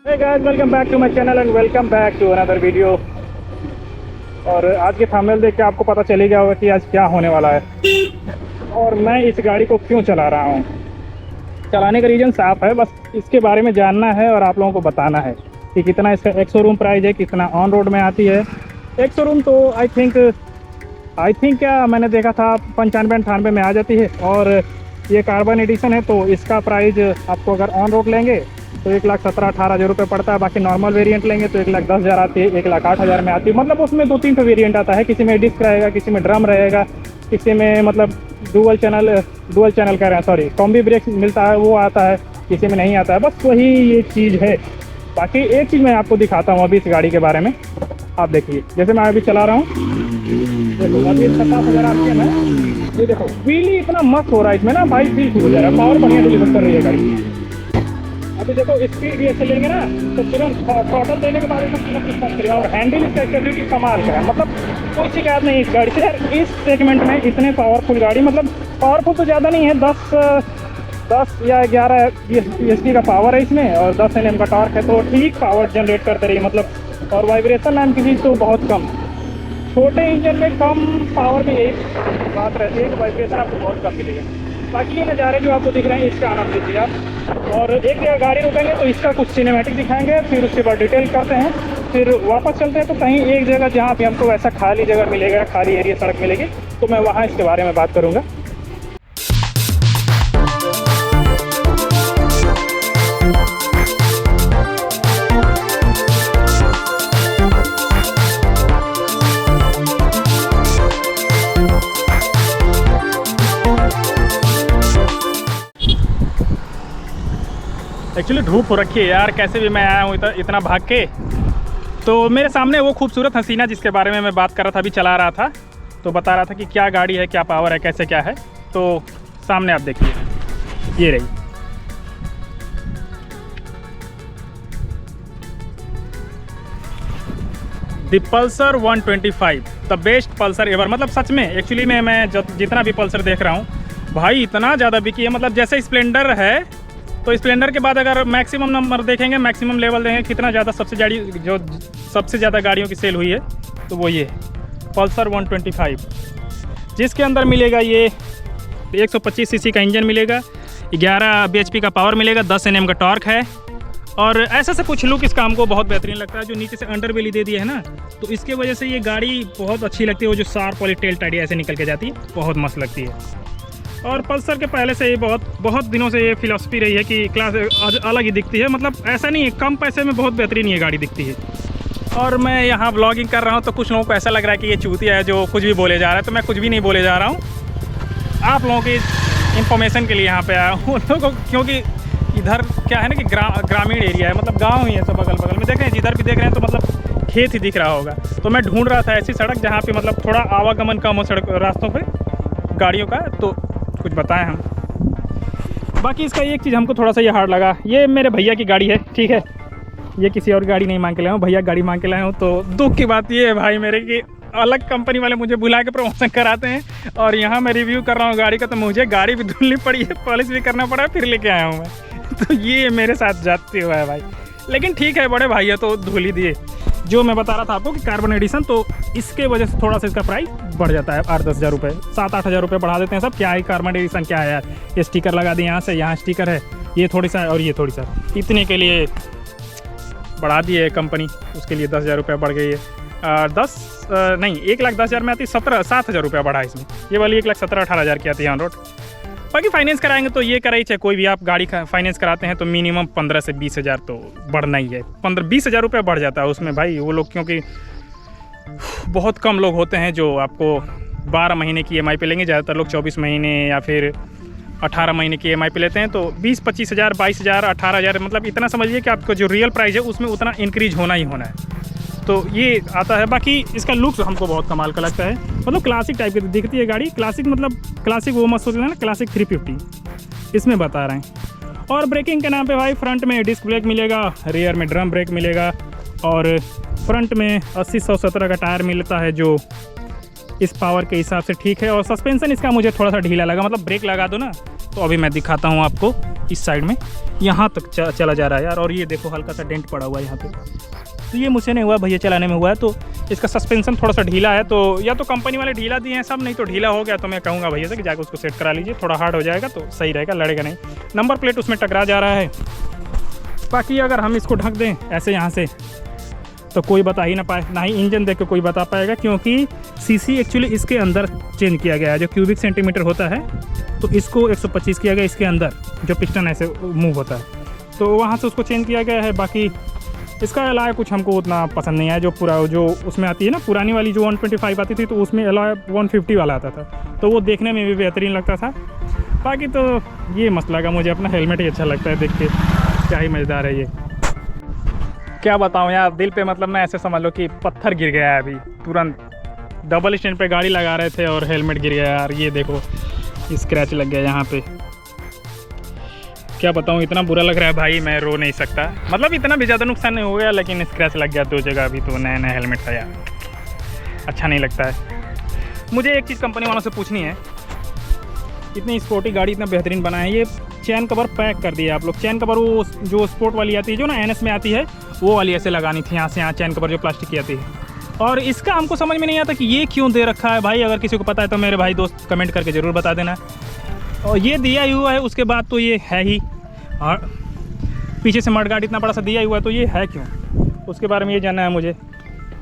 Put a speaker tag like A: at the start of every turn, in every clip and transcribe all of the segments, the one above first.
A: Hey guys, welcome back to my channel and welcome back to another video। और आज के thumbnail देख के आपको पता चल ही गया होगा कि आज क्या होने वाला है और मैं इस गाड़ी को क्यों चला रहा हूँ। चलाने का रीज़न साफ है, बस इसके बारे में जानना है और आप लोगों को बताना है कि कितना इसका एक शोरूम प्राइस है, कितना ऑन रोड में आती है। एक शोरूम तो आई थिंक क्या मैंने देखा था 95-98 में आ जाती है, और ये कार्बन एडिशन है तो इसका प्राइस आपको अगर ऑन रोड लेंगे तो 1,17,18,000 रुपये पड़ता है। बाकी नॉर्मल वेरिएंट लेंगे तो 1,10,000 आती है, 1,08,000 में आती है। मतलब उसमें 2-3 वेरिएंट आता है, किसी में डिस्क रहेगा, किसी में ड्रम रहेगा, किसी में मतलब डुअल चैनल कह रहे हैं, सॉरी कॉम्बी ब्रेक मिलता है वो आता है, किसी में नहीं आता है। बस वही ये चीज़ है। बाकी एक चीज़ मैं आपको दिखाता हूँ अभी इस गाड़ी के बारे में। आप देखिए, जैसे मैं अभी चला रहा हूँ, देखो अभी 57,000 RPM है। ये देखो व्हीली इतना मस्त हो रहा है इसमें ना भाई, फील हो जा रहा है, पावर बढ़िया डिलीवर कर रही है गाड़ी। अभी देखो स्पीड भी ऐसे लेंगे ना तो तुरंत थ्रॉटल देने के बाद करेगा, और हैंडल इसका स्टेबिलिटी कमाल का है। मतलब कोई शिकायत नहीं इस गाड़ी से यार। इस सेगमेंट में इतने पावरफुल गाड़ी, मतलब पावरफुल तो ज़्यादा नहीं है, 10 या 11 bhp का पावर है इसमें, और 10 Nm का टॉर्क है, तो ठीक पावर जनरेट करते रही मतलब। और वाइब्रेशन नाम की चीज़ तो बहुत कम, छोटे इंजन में कम पावर में यही बात रहती है कि वाइब्रेशन आपको बहुत कम मिलेगा। बाकी ये नज़ारे जो आपको दिख रहे हैं इसका आनंद लीजिए आप। और एक जगह गाड़ी रुकेंगे तो इसका कुछ सिनेमैटिक दिखाएंगे, फिर उसके बाद डिटेल करते हैं, फिर वापस चलते हैं। तो कहीं एक जगह जहाँ पे हमको ऐसा खाली जगह मिलेगा, खाली एरिया सड़क मिलेगी, तो मैं वहाँ इसके बारे में बात करूँगा। एक्चुअली धूप हो रखी है यार, कैसे भी मैं आया हूँ इतना भाग के। तो मेरे सामने वो खूबसूरत हसीना जिसके बारे में मैं बात कर रहा था, अभी चला रहा था, तो बता रहा था कि क्या गाड़ी है, क्या पावर है, कैसे क्या है। तो सामने आप देखिए, ये रही the Pulsar 125, the best Pulsar ever. मतलब सच में एक्चुअली में मैं जितना भी पल्सर देख रहा हूँ भाई इतना ज़्यादा बिकी है। मतलब जैसे स्प्लेंडर है तो स्प्लेंडर के बाद अगर मैक्सिमम नंबर देखेंगे, मैक्सिमम लेवल देखेंगे कितना ज़्यादा सबसे ज़्यादा गाड़ियों की सेल हुई है, तो वो ये पल्सर 125, जिसके अंदर मिलेगा ये 125 सीसी का इंजन मिलेगा, 11 bhp का पावर मिलेगा, 10 Nm का टॉर्क है। और ऐसा से कुछ लुक इसका हमको बहुत बेहतरीन लगता है। जो नीचे से अंडर बेली दे दिया है ना, तो इसके वजह से ये गाड़ी बहुत अच्छी लगती है। वो जो शार्प वाली टेल टाइडी ऐसे निकल के जाती है, बहुत मस्त लगती है। और पल्सर के पहले से ये बहुत दिनों से ये फिलॉसफी रही है कि क्लास अलग ही दिखती है। मतलब ऐसा नहीं है, कम पैसे में बहुत बेहतरीन ये गाड़ी दिखती है। और मैं यहाँ ब्लॉगिंग कर रहा हूँ तो कुछ लोगों को ऐसा लग रहा है कि ये चूतिया है जो कुछ भी बोले जा रहा है, तो मैं कुछ भी नहीं बोले जा रहा हूँ। आप लोगों की इंफॉर्मेशन के लिए यहाँ पे आया हूँ लोगों को, क्योंकि इधर क्या है ना कि ग्रामीण एरिया है, मतलब गाँव ही है सब अगल बगल में। देख रहे हैं, जिधर भी देख रहे हैं तो मतलब खेत ही दिख रहा होगा। तो मैं ढूंढ रहा था ऐसी सड़क जहाँ पे मतलब थोड़ा आवागमन कम हो सड़क रास्तों पर गाड़ियों का, तो कुछ बताएं हम। बाकी इसका एक चीज़ हमको थोड़ा सा ये हार्ड लगा, ये मेरे भैया की गाड़ी है, ठीक है, ये किसी और गाड़ी नहीं मांग के लाया हूँ, भैया गाड़ी मांग के लाया हूँ। तो दुख की बात ये है भाई मेरे कि अलग कंपनी वाले मुझे बुला के प्रमोशन कराते हैं, और यहाँ मैं रिव्यू कर रहा हूँ गाड़ी का, तो मुझे गाड़ी भी धुलनी पड़ी है, पॉलिश भी करना पड़ा है, फिर लेके आया हूँ मैं। तो ये मेरे साथ जाते हुआ है भाई, लेकिन ठीक है, बड़े भाई है तो धुल ही दिए। जो मैं बता रहा था आपको कि कार्बन एडिशन, तो इसके वजह से थोड़ा सा इसका प्राइस बढ़ जाता है, 8-10 हज़ार रुपये, 7-8 हज़ार रुपये बढ़ा देते हैं सब। क्या है कार्बन एडिशन, क्या है यार, ये स्टिकर लगा दिए यहाँ से, यहाँ स्टिकर है, ये थोड़ी सा और ये थोड़ी सा, इतने के लिए बढ़ा दिए कंपनी, उसके लिए 10 हज़ार रुपये बढ़ गई है। 1,10,000 में आती, 7 हज़ार रुपया बढ़ा इसमें। ये वाली 1,17,18,000 की आती है ऑन रोड। बाकी फाइनेंस कराएंगे तो ये कराई, चाहे कोई भी आप गाड़ी का फाइनेंस कराते हैं तो मिनिमम 15 से 20 हज़ार तो बढ़ना ही है। 15-20 हज़ार रुपये बढ़ जाता है उसमें भाई। वो लोग, क्योंकि बहुत कम लोग होते हैं जो आपको 12 महीने की EMI पे लेंगे, ज़्यादातर लोग 24 महीने या फिर 18 महीने की EMI पे लेते हैं। तो 20-25 हज़ार, 22 हज़ार, 18 हज़ार, मतलब इतना समझिए कि आपको जो रियल प्राइस है उसमें उतना इंक्रीज होना ही होना है। तो ये आता है। बाकी इसका लुक हमको बहुत कमाल का लगता है, मतलब क्लासिक टाइप की दिखती है गाड़ी। क्लासिक मतलब क्लासिक वो मत सोचना ना, क्लासिक 350 इसमें बता रहे हैं। और ब्रेकिंग के नाम पे भाई फ्रंट में डिस्क ब्रेक मिलेगा, रियर में ड्रम ब्रेक मिलेगा, और फ्रंट में 80-117 का टायर मिलता है जो इस पावर के हिसाब से ठीक है। और सस्पेंशन इसका मुझे थोड़ा सा ढीला लगा, मतलब ब्रेक लगा दो ना, तो अभी मैं दिखाता हूँ आपको। इस साइड में यहाँ तक चला जा रहा है यार। और ये देखो हल्का सा डेंट पड़ा हुआ है यहाँ पे, तो ये मुझसे नहीं हुआ, भैया चलाने में हुआ है। तो इसका सस्पेंशन थोड़ा सा ढीला है, तो या तो कंपनी वाले ढीला दिए हैं सब, नहीं तो ढीला हो गया तो मैं कहूँगा भैया से कि जाकर उसको सेट करा लीजिए, थोड़ा हार्ड हो जाएगा तो सही रहेगा, लड़ेगा नहीं। नंबर प्लेट उसमें टकरा जा रहा है। बाकी अगर हम इसको ढक दें ऐसे यहाँ से तो कोई बता ही ना पाए, ना ही इंजन देख के कोई बता पाएगा, क्योंकि सीसी एक्चुअली इसके अंदर चेंज किया गया है। जो क्यूबिक सेंटीमीटर होता है तो इसको 125 किया गया, इसके अंदर जो पिस्टन ऐसे मूव होता है तो वहाँ से उसको चेंज किया गया है। बाकी इसका एलॉय कुछ हमको उतना पसंद नहीं आया, जो पूरा जो उसमें आती है ना पुरानी वाली जो 125 आती थी तो उसमें एलॉय 150 वाला आता था, तो वो देखने में भी बेहतरीन लगता था। बाकी तो ये मसला का मुझे अपना हेलमेट ही अच्छा लगता है देख के, क्या ही मज़ेदार है ये। क्या बताऊँ यार, दिल पे मतलब मैं ऐसे समझ लो कि पत्थर गिर गया है अभी तुरंत। डबल स्टैंड पे गाड़ी लगा रहे थे और हेलमेट गिर गया यार। ये देखो स्क्रैच लग गया यहाँ पे, क्या बताऊँ, इतना बुरा लग रहा है भाई, मैं रो नहीं सकता। मतलब इतना भी ज़्यादा नुकसान नहीं हो गया, लेकिन स्क्रैच लग गया 2 जगह। अभी तो नया नया हेलमेट था यार, अच्छा नहीं लगता है। मुझे एक चीज़ कंपनी वालों से पूछनी है, इतनी स्पोर्टी गाड़ी इतना बेहतरीन बना है, ये चैन कवर पैक कर दिया आप लोग। चैन कवर वो जो स्पोर्ट वाली आती है जो ना NS में आती है, वो वाली ऐसे लगानी थी यहाँ से यहाँ, चैन कवर जो प्लास्टिक की आती है। और इसका हमको समझ में नहीं आता कि ये क्यों दे रखा है भाई। अगर किसी को पता है तो मेरे भाई दोस्त कमेंट करके ज़रूर बता देना। और ये दिया ही हुआ है, उसके बाद तो ये है ही, और पीछे से मडगार्ड इतना बड़ा सा दिया हुआ है तो ये है क्यों, उसके बारे में ये जानना है मुझे।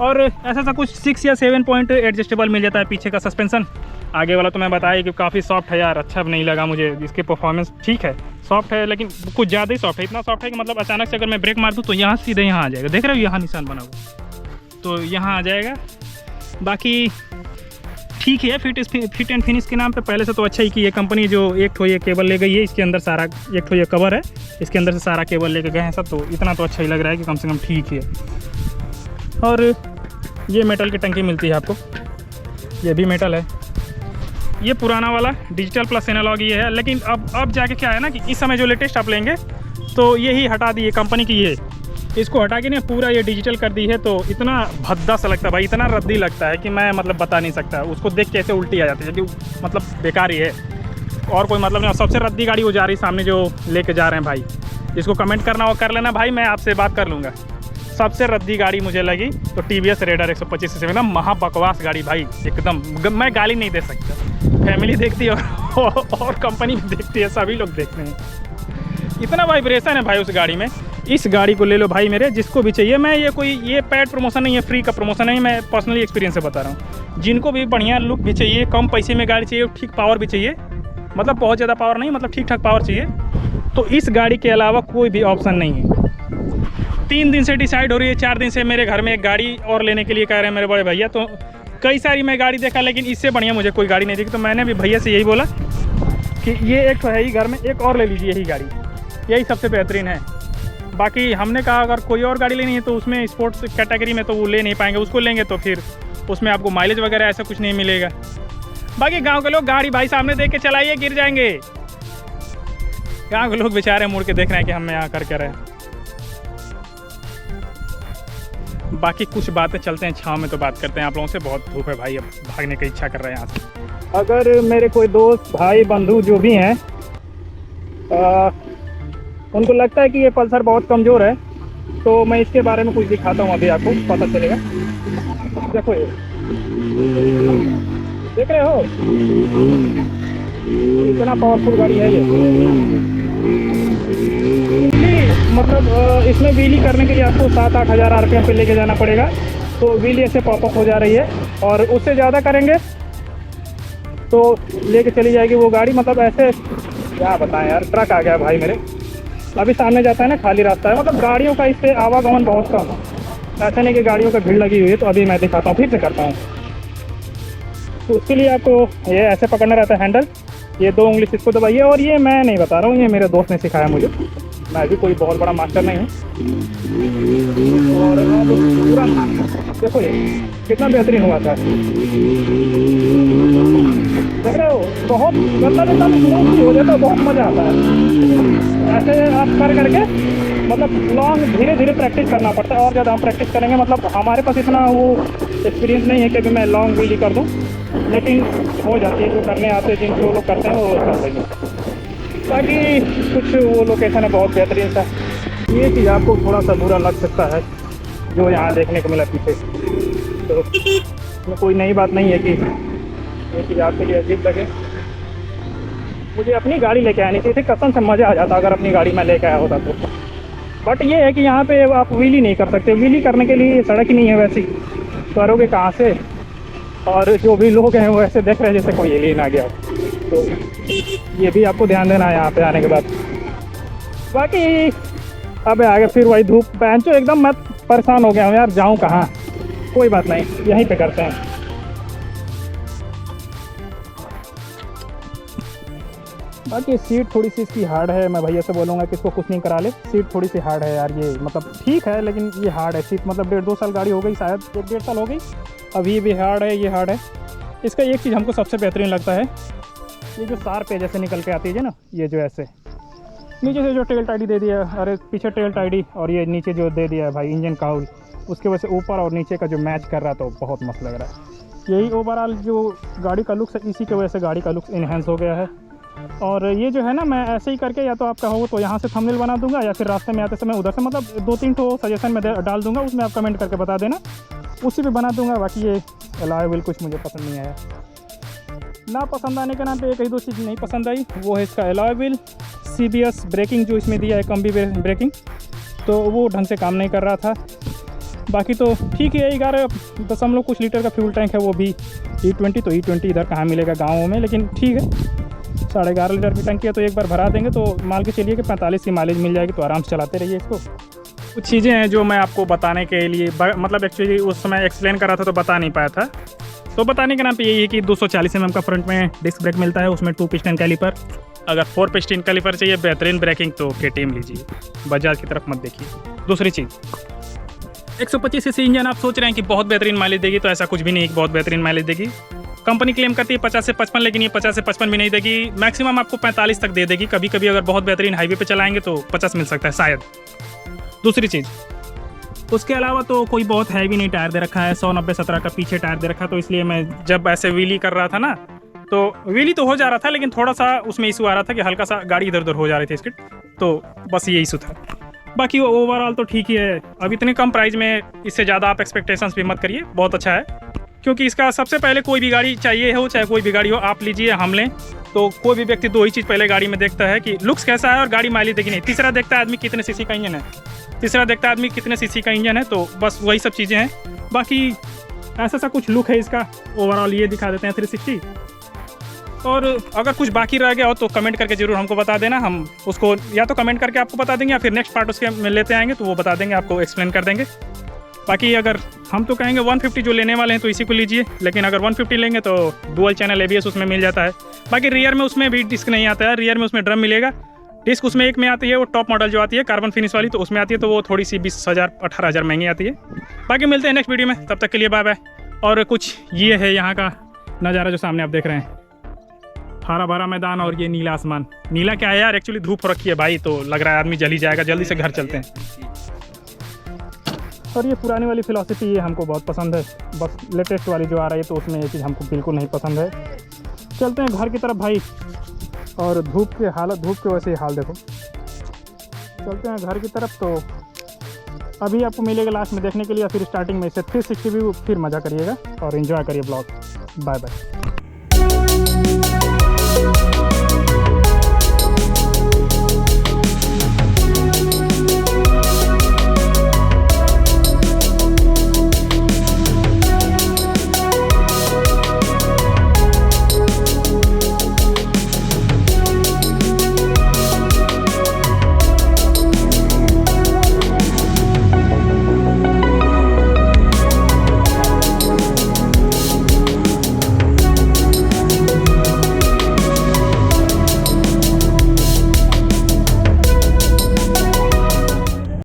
A: और ऐसा सा कुछ 6 या 7 पॉइंट एडजस्टेबल मिल जाता है पीछे का सस्पेंसन। आगे वाला तो मैं बताया कि काफ़ी सॉफ्ट है यार, अच्छा नहीं लगा मुझे। इसके परफॉर्मेंस ठीक है, सॉफ्ट है, लेकिन कुछ ज़्यादा ही सॉफ्ट है। इतना सॉफ्ट है कि मतलब अचानक से अगर मैं ब्रेक मार दूँ तो यहाँ सीधे यहाँ आ जाएगा। देख रहे हो यहाँ निशान बना हुआ, तो यहाँ आ जाएगा। बाकी ठीक है, फिट एंड फिनिश के नाम पे पहले से तो अच्छा ही कि ये कंपनी जो एक ठो ये केबल ले गई है, इसके अंदर सारा एक ठो ये कवर है, इसके अंदर से सारा केबल लेके गए हैं सब, तो इतना तो अच्छा ही लग रहा है कि कम से कम ठीक है। और ये मेटल की टंकी मिलती है आपको, ये भी मेटल है। ये पुराना वाला डिजिटल प्लस एनालॉग ये है, लेकिन अब जाके क्या है ना कि इस समय जो लेटेस्ट आप लेंगे तो यही हटा दी है कंपनी की, ये इसको हटा के ना पूरा ये डिजिटल कर दी है। तो इतना भद्दा सा लगता है भाई, इतना रद्दी लगता है कि मैं मतलब बता नहीं सकता। उसको देख के ऐसे उल्टी आ जाती है, क्योंकि मतलब बेकार ही है और कोई मतलब नहीं। सबसे रद्दी गाड़ी वो जा रही सामने जो लेके जा रहे हैं भाई, जिसको कमेंट करना हो कर लेना भाई, मैं आपसे बात कर लूँगा। सबसे रद्दी गाड़ी मुझे लगी तो TVS रेडर 125 सीसी में ना, महा बकवास गाड़ी भाई एकदम। मैं गाली नहीं दे सकता, फैमिली देखती है और कंपनी भी देखती है, सभी लोग देखते हैं। इतना वाइब्रेशन है भाई उस गाड़ी में। इस गाड़ी को ले लो भाई मेरे, जिसको भी चाहिए। मैं ये पेड प्रमोशन नहीं है, फ्री का प्रमोशन नहीं, मैं पर्सनली एक्सपीरियंस से बता रहा हूँ। जिनको भी बढ़िया लुक भी चाहिए, कम पैसे में गाड़ी चाहिए, ठीक पावर भी चाहिए, मतलब बहुत ज़्यादा पावर नहीं, मतलब ठीक ठाक पावर चाहिए, तो इस गाड़ी के अलावा कोई भी ऑप्शन नहीं है। 3 दिन से डिसाइड हो रही है, 4 दिन से मेरे घर में एक गाड़ी और लेने के लिए कह रहे हैं मेरे बड़े भैया। तो कई सारी मैं गाड़ी देखा, लेकिन इससे बढ़िया मुझे कोई गाड़ी नहीं दिखी। तो मैंने भी भैया से यही बोला कि ये एक तो है ही घर में, एक और ले लीजिए यही गाड़ी, यही सबसे बेहतरीन है। बाकी हमने कहा अगर कोई और गाड़ी लेनी है तो उसमें स्पोर्ट्स कैटेगरी में तो वो ले नहीं पाएंगे, उसको लेंगे तो फिर उसमें आपको माइलेज वगैरह ऐसा कुछ नहीं मिलेगा। बाकी गांव के लोग गाड़ी भाई सामने देख के चलाइए, गिर जाएंगे। गांव के लोग बेचारे मुड़ के देख रहे हैं कि हम यहाँ कर रहे हैं। बाकी कुछ बातें चलते हैं छाँव में तो बात करते हैं आप लोगों से। बहुत धूप है भाई, अब भागने की इच्छा कर रहे हैं यहाँ से। अगर मेरे कोई दोस्त भाई बंधु जो भी हैं उनको लगता है कि ये पल्सर बहुत कमज़ोर है, तो मैं इसके बारे में कुछ दिखाता हूँ, अभी आपको पता चलेगा। देखो ये देख रहे हो, इतना पावरफुल गाड़ी है ये। मतलब इसमें व्हीली करने के लिए आपको 7-8 हज़ार RPM पे लेके जाना पड़ेगा, तो व्हीली ऐसे पॉपअप हो जा रही है। और उससे ज़्यादा करेंगे तो लेके चली जाएगी वो गाड़ी। मतलब ऐसे क्या बताएं यार, ट्रक आ गया भाई मेरे, अभी सामने जाता है ना, खाली रास्ता है, मतलब गाड़ियों का इससे आवागमन बहुत कम है। ऐसा नहीं कि गाड़ियों का भीड़ लगी हुई है। तो अभी मैं दिखाता हूँ, फिर से करता हूँ। तो उसके लिए आपको ये ऐसे पकड़ना रहता है हैंडल, ये 2 उंगली इसको दबाइए। और ये मैं नहीं बता रहा हूँ, ये मेरे दोस्त ने सिखाया मुझे, मैं भी कोई बहुत बड़ा मास्टर नहीं हूँ। और पूरा देखो ये कितना बेहतरीन हुआ था, देख रहे हो, बहुत मतलब एकदम स्मूथ हो जाता है, बहुत मज़ा आता है। ऐसे आप कर करके मतलब लॉन्ग धीरे धीरे प्रैक्टिस करना पड़ता है, और ज़्यादा हम प्रैक्टिस करेंगे। मतलब हमारे पास इतना वो एक्सपीरियंस नहीं है कि अभी मैं लॉन्ग व्हीली कर दूँ, लेकिन हो जाती है। जो करने आते हैं, जिन जो लोग करते हैं वो कर देंगे। बाकी कुछ वो लोकेशन है बहुत बेहतरीन सा। ये चीज़ आपको थोड़ा सा बुरा लग सकता है जो यहाँ देखने को मिला पीछे, तो इसमें कोई नई बात नहीं है कि ये चीज़ आपके लिए अजीब लगे। मुझे अपनी गाड़ी लेके आनी चाहिए थी, कसम से मज़ा आ जाता अगर अपनी गाड़ी में लेके आया होता तो। बट ये है कि यहाँ पे आप व्हीली नहीं कर सकते, व्हीली करने के लिए सड़क ही नहीं है, वैसी करोगे कहाँ से। और जो भी लोग हैं वो ऐसे देख रहे हैं जैसे कोई एलियन आ गया, तो ये भी आपको ध्यान देना है यहाँ पे आने के बाद। बाकी अब आगे फिर वही धूप पहनचो, एकदम मैं परेशान हो गया हूँ यार, जाऊँ कहाँ। कोई बात नहीं, यहीं पे करते हैं। बाकी सीट थोड़ी सी इसकी हार्ड है, मैं भैया से बोलूँगा कि इसको कुछ नहीं करा ले, सीट थोड़ी सी हार्ड है यार। ये मतलब ठीक है लेकिन ये हार्ड है सीट, मतलब 1.5-2 साल गाड़ी हो गई, शायद 1-1.5 साल हो गई, अभी भी हार्ड है, ये हार्ड है। इसका एक चीज़ हमको सबसे बेहतरीन लगता है, ये जो सार पे जैसे निकल के आती है ना, ये जो ऐसे नीचे से जो टेल टाइडी दे दिया है, अरे पीछे टेल टाइडी और ये नीचे जो दे दिया है भाई इंजन काउल, उसके वजह से ऊपर और नीचे का जो मैच कर रहा है तो बहुत मस्त लग रहा है। यही ओवरऑल जो गाड़ी का लुक्स है, इसी की वजह से गाड़ी का लुक्स इन्हेंस हो गया है। और ये जो है ना, मैं ऐसे ही करके या तो आप कहो तो यहाँ से थंबनेल बना दूंगा, या फिर रास्ते में आते समय उधर से, मतलब 2-3 ठो सजेशन में डाल दूंगा, उसमें आप कमेंट करके बता देना, उसी पे बना दूंगा। बाकी ये अलॉय व्हील कुछ मुझे पसंद नहीं आया, ना पसंद आने के नाम पे एक ही 2 चीज़ नहीं पसंद आई, वो है इसका अलॉय व्हील। CBS ब्रेकिंग जो इसमें दिया है, कम्बी ब्रेकिंग, तो वो ढंग से काम नहीं कर रहा था। बाकी तो ठीक है, 11 कुछ लीटर का फ्यूल टैंक है, वो भी E20, तो E20 इधर कहाँ मिलेगा गाँवों में, लेकिन ठीक है 11.5 लीटर की टंकी है, तो एक बार भरा देंगे तो मान के चलिए कि 45 की माइलेज मिल जाएगी, तो आराम से चलाते रहिए इसको। कुछ चीज़ें हैं जो मैं आपको बताने के लिए, मतलब एक्चुअली उस समय एक्सप्लेन कर रहा था तो बता नहीं पाया था, तो बताने के नाम पे यही है कि 240 mm का फ्रंट में डिस्क ब्रेक मिलता है, उसमें 2 पिस्टन कैलिपर। अगर 4 पिस्टन कैलिपर चाहिए बेहतरीन ब्रेकिंग तो KTM लीजिए, बजाज की तरफ मत देखिए। दूसरी चीज़, 125 cc इंजन, आप सोच रहे हैं कि बहुत बेहतरीन माइलेज देगी, तो ऐसा कुछ भी नहीं, बहुत बेहतरीन माइलेज देगी। कंपनी क्लेम करती है 50 से 55, लेकिन ये 50 से 55 भी नहीं देगी, मैक्सिमम आपको 45 तक दे देगी। कभी कभी अगर बहुत बेहतरीन हाईवे पे चलाएंगे तो 50 मिल सकता है शायद। दूसरी चीज़, उसके अलावा तो कोई बहुत हैवी नहीं टायर दे रखा है, 190-17 का पीछे टायर दे रखा, तो इसलिए मैं जब ऐसे व्हीली कर रहा था ना, तो व्हीली तो हो जा रहा था, लेकिन थोड़ा सा उसमें इशू आ रहा था कि हल्का सा गाड़ी इधर उधर हो जा रही थी इसकी, तो बस ये इशू था। बाकी ओवरऑल तो ठीक ही है। अब इतने कम प्राइस में इससे ज़्यादा आप एक्सपेक्टेशंस भी मत करिए, बहुत अच्छा है। क्योंकि इसका सबसे पहले कोई भी गाड़ी चाहिए हो, चाहे कोई भी गाड़ी हो, आप लीजिए हम लें, तो कोई भी व्यक्ति 2 ही चीज़ पहले गाड़ी में देखता है कि लुक्स कैसा है और गाड़ी माइलेज देगी नहीं। तीसरा देखता है आदमी कितने सीसी का इंजन है, तो बस वही सब चीज़ें हैं। बाकी ऐसा सा कुछ लुक है इसका। ओवरऑल ये दिखा देते हैं 360। और अगर कुछ बाकी रह गया हो तो कमेंट करके ज़रूर हमको बता देना, हम उसको या तो कमेंट करके आपको बता देंगे, या फिर नेक्स्ट पार्ट उसके में लेते आएंगे तो वो बता देंगे, आपको एक्सप्लेन कर देंगे। बाकी अगर हम तो कहेंगे 150 जो लेने वाले हैं तो इसी को लीजिए, लेकिन अगर 150 लेंगे तो डुअल चैनल ABS उसमें मिल जाता है। बाकी रियर में उसमें भी डिस्क नहीं आता है, रियर में उसमें ड्रम मिलेगा। डिस्क उसमें एक में आती है, वो टॉप मॉडल जो आती है कार्बन फिनिश वाली, तो उसमें आती है, तो वो थोड़ी सी 20,000-18,000 महंगी आती है। बाकी मिलते हैं नेक्स्ट वीडियो में, तब तक के लिए बाय बाय। और कुछ ये है यहाँ का नज़ारा जो सामने आप देख रहे हैं, हरा भरा मैदान और ये नीला आसमान। नीला क्या है यार, एक्चुअली धूप हो रखी है भाई, तो लग रहा है आदमी जल ही जाएगा। जल्दी से घर चलते हैं। और ये पुरानी वाली फिलॉसफी ये हमको बहुत पसंद है, बस लेटेस्ट वाली जो आ रही है तो उसमें ये चीज़ हमको बिल्कुल नहीं पसंद है। चलते हैं घर की तरफ भाई। और धूप की वजह से हाल देखो। चलते हैं घर की तरफ, तो अभी आपको मिलेगा लास्ट में देखने के लिए, फिर स्टार्टिंग में इसे 360 व्यू, फिर मज़ा करिएगा और एंजॉय करिए ब्लॉग। Bye bye.